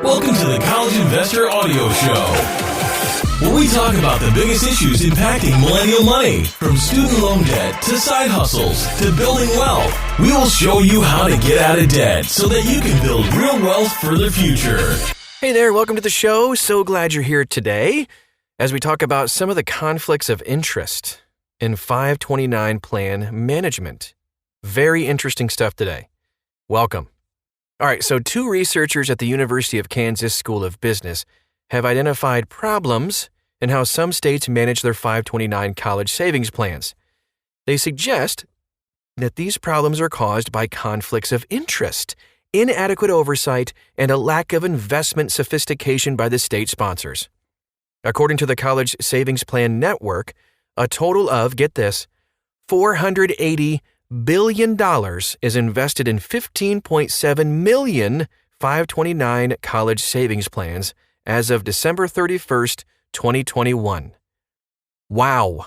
Welcome to the College Investor Audio Show, where we talk about the biggest issues impacting millennial money, from student loan debt to side hustles to building wealth. We will show you how to get out of debt so that you can build real wealth for the future. Hey there, welcome to the show. So glad you're here today as we talk about some of the conflicts of interest in 529 plan management. Very interesting stuff today. Welcome. All right, so two researchers at the University of Kansas School of Business have identified problems in how some states manage their 529 college savings plans. They suggest that these problems are caused by conflicts of interest, inadequate oversight, and a lack of investment sophistication by the state sponsors. According to the College Savings Plan Network, a total of, get this, $480 billion is invested in 15.7 million 529 college savings plans as of December 31st, 2021. Wow.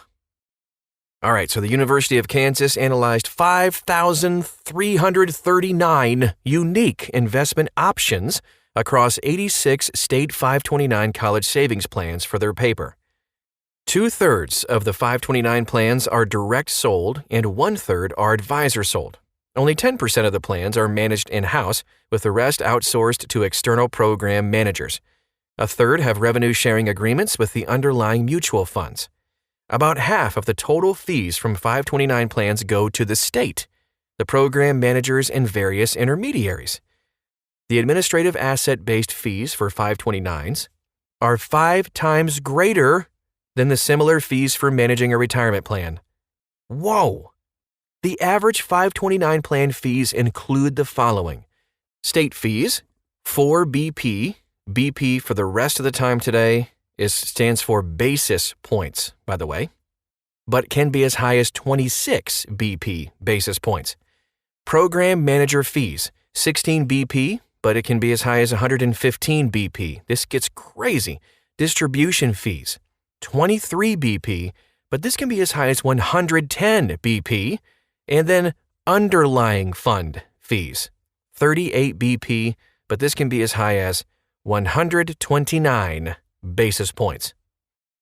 All right, so the University of Kansas analyzed 5,339 unique investment options across 86 state 529 college savings plans for their paper. 2/3 of the 529 plans are direct sold and 1/3 are advisor sold. Only 10% of the plans are managed in-house, with the rest outsourced to external program managers. A third have revenue sharing agreements with the underlying mutual funds. About half of the total fees from 529 plans go to the state, the program managers, and various intermediaries. The administrative asset-based fees for 529s are 5 times greater than the similar fees for managing a retirement plan. Whoa! The average 529 plan fees include the following. State fees, 4 BP. BP for the rest of the time today stands for basis points, by the way, but can be as high as 26 BP basis points. Program manager fees, 16 BP, but it can be as high as 115 BP. This gets crazy. Distribution fees, 23 BP, but this can be as high as 110 BP, and then underlying fund fees, 38 BP, but this can be as high as 129 basis points.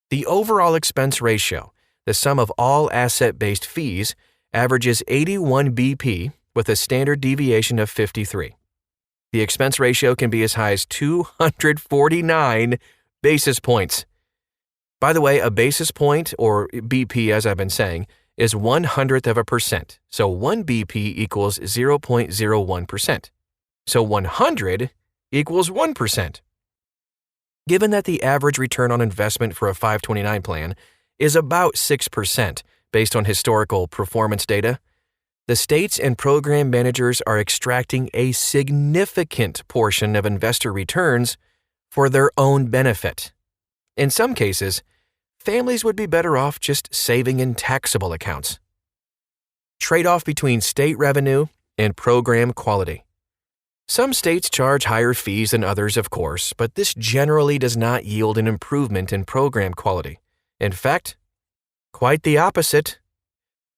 The overall expense ratio, the sum of all asset-based fees, averages 81 BP with a standard deviation of 53. The expense ratio can be as high as 249 basis points. By the way, a basis point, or BP as I've been saying, is 1/100th of a percent. So 1 BP equals 0.01%. So 100 equals 1%. Given that the average return on investment for a 529 plan is about 6% based on historical performance data, the states and program managers are extracting a significant portion of investor returns for their own benefit. In some cases, families would be better off just saving in taxable accounts. Trade-off between state revenue and program quality. Some states charge higher fees than others, of course, but this generally does not yield an improvement in program quality. In fact, quite the opposite.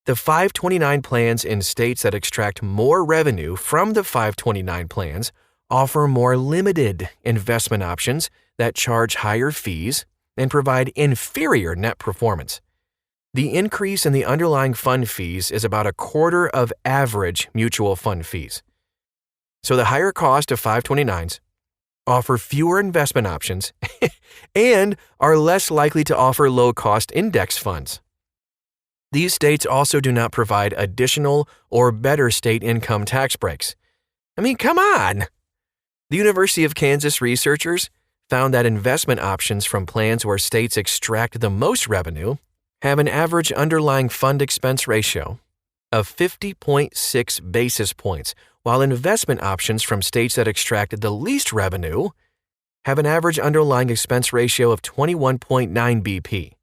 The 529 plans in states that extract more revenue from the 529 plans offer more limited investment options that charge higher fees and provide inferior net performance. The increase in the underlying fund fees is about a quarter of average mutual fund fees. So the higher cost of 529s offer fewer investment options and are less likely to offer low-cost index funds. These states also do not provide additional or better state income tax breaks. I mean, come on! The University of Kansas researchers found that investment options from plans where states extract the most revenue have an average underlying fund expense ratio of 50.6 basis points, while investment options from states that extract the least revenue have an average underlying expense ratio of 21.9 BP.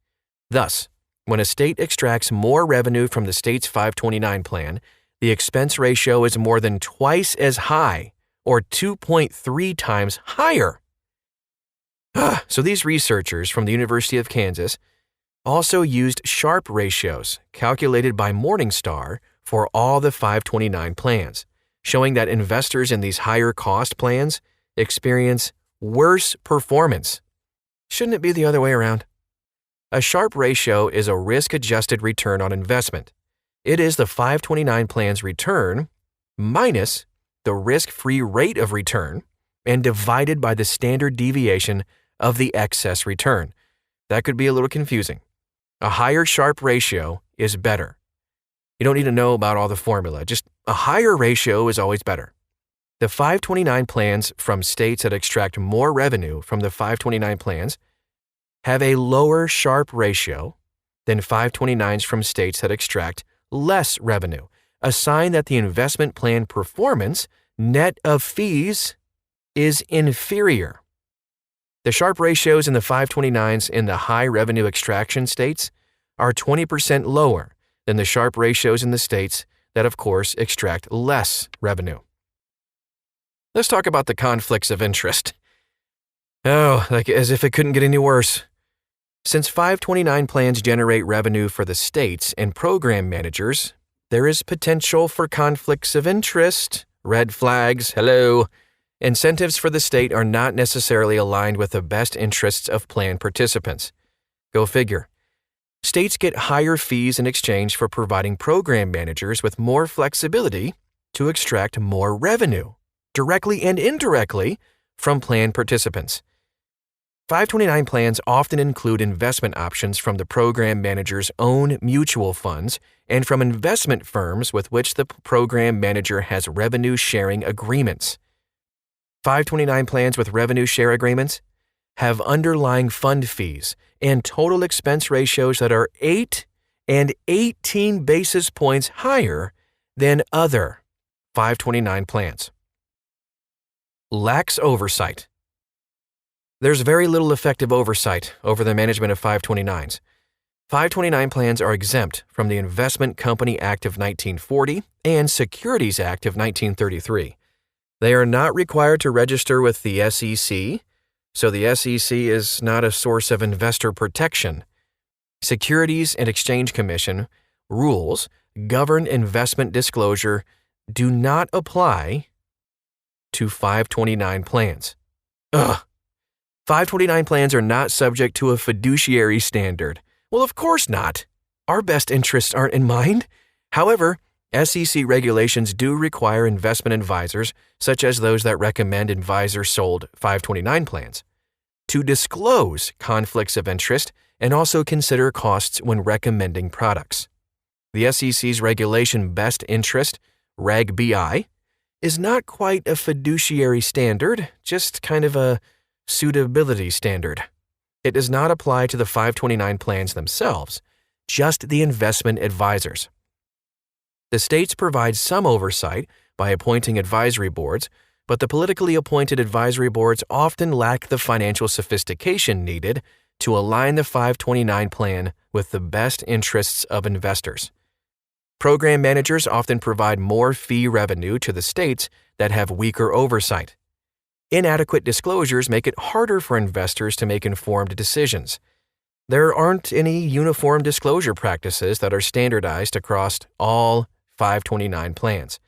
Thus, when a state extracts more revenue from the state's 529 plan, the expense ratio is more than twice as high, or 2.3 times higher. So these researchers from the University of Kansas also used Sharpe ratios calculated by Morningstar for all the 529 plans, showing that investors in these higher cost plans experience worse performance. Shouldn't it be the other way around? A Sharpe ratio is a risk-adjusted return on investment. It is the 529 plan's return minus the risk-free rate of return and divided by the standard deviation of the excess return. That could be a little confusing. A higher Sharpe ratio is better. You don't need to know about all the formula. Just a higher ratio is always better. The 529 plans from states that extract more revenue from the 529 plans have a lower Sharpe ratio than 529s from states that extract less revenue, a sign that the investment plan performance, net of fees, is inferior. The Sharpe ratios in the 529s in the high revenue extraction states are 20% lower than the Sharpe ratios in the states that, of course, extract less revenue. Let's talk about the conflicts of interest. Oh, like as if it couldn't get any worse. Since 529 plans generate revenue for the states and program managers, there is potential for conflicts of interest, red flags, hello. Incentives for the state are not necessarily aligned with the best interests of plan participants. Go figure. States get higher fees in exchange for providing program managers with more flexibility to extract more revenue, directly and indirectly, from plan participants. 529 plans often include investment options from the program manager's own mutual funds and from investment firms with which the program manager has revenue sharing agreements. 529 plans with revenue share agreements have underlying fund fees and total expense ratios that are 8 and 18 basis points higher than other 529 plans. Lacks oversight. There's very little effective oversight over the management of 529s. 529 plans are exempt from the Investment Company Act of 1940 and Securities Act of 1933. They are not required to register with the SEC, so the SEC is not a source of investor protection. Securities and Exchange Commission rules govern investment disclosure do not apply to 529 plans. 529 plans are not subject to a fiduciary standard. Well, of course not. Our best interests aren't in mind. However, SEC regulations do require investment advisors, such as those that recommend advisor-sold 529 plans, to disclose conflicts of interest and also consider costs when recommending products. The SEC's regulation Best Interest, Reg BI, is not quite a fiduciary standard, just kind of a suitability standard. It does not apply to the 529 plans themselves, just the investment advisors. The states provide some oversight by appointing advisory boards, but the politically appointed advisory boards often lack the financial sophistication needed to align the 529 plan with the best interests of investors. Program managers often provide more fee revenue to the states that have weaker oversight. Inadequate disclosures make it harder for investors to make informed decisions. There aren't any uniform disclosure practices that are standardized across all 529 plans.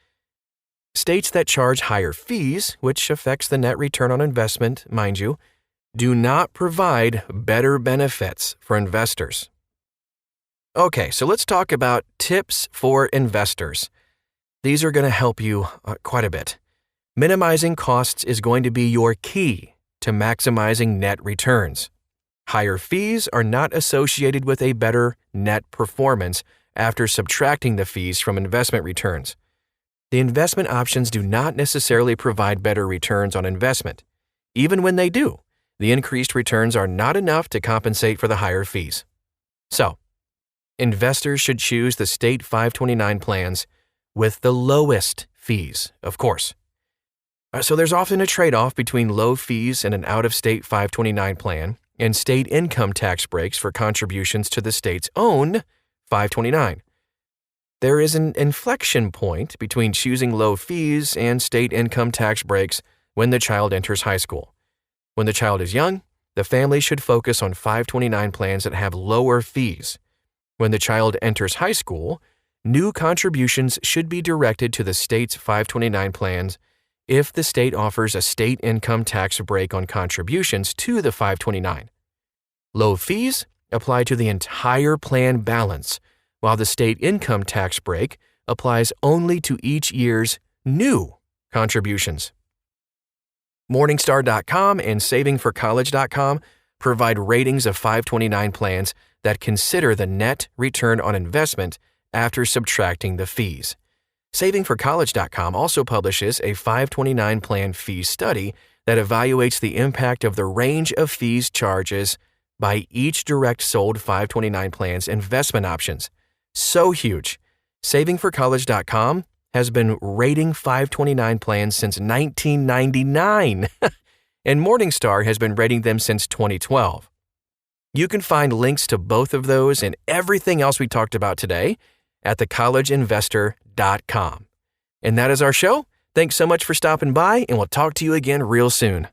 States that charge higher fees, which affects the net return on investment, mind you, do not provide better benefits for investors. Okay, so let's talk about tips for investors. These are going to help you quite a bit. Minimizing costs is going to be your key to maximizing net returns. Higher fees are not associated with a better net performance after subtracting the fees from investment returns. The investment options do not necessarily provide better returns on investment. Even when they do, the increased returns are not enough to compensate for the higher fees. So, investors should choose the state 529 plans with the lowest fees, of course. So there's often a trade-off between low fees in an out-of-state 529 plan and state income tax breaks for contributions to the state's own 529. There is an inflection point between choosing low fees and state income tax breaks when the child enters high school. When the child is young, the family should focus on 529 plans that have lower fees. When the child enters high school, new contributions should be directed to the state's 529 plans if the state offers a state income tax break on contributions to the 529. Low fees apply to the entire plan balance, while the state income tax break applies only to each year's new contributions. Morningstar.com and SavingForCollege.com provide ratings of 529 plans that consider the net return on investment after subtracting the fees. SavingForCollege.com also publishes a 529 plan fee study that evaluates the impact of the range of fees charges by each direct sold 529 plan's investment options. So huge. SavingForCollege.com has been rating 529 plans since 1999, and Morningstar has been rating them since 2012. You can find links to both of those and everything else we talked about today at thecollegeinvestor.com. And that is our show. Thanks so much for stopping by, and we'll talk to you again real soon.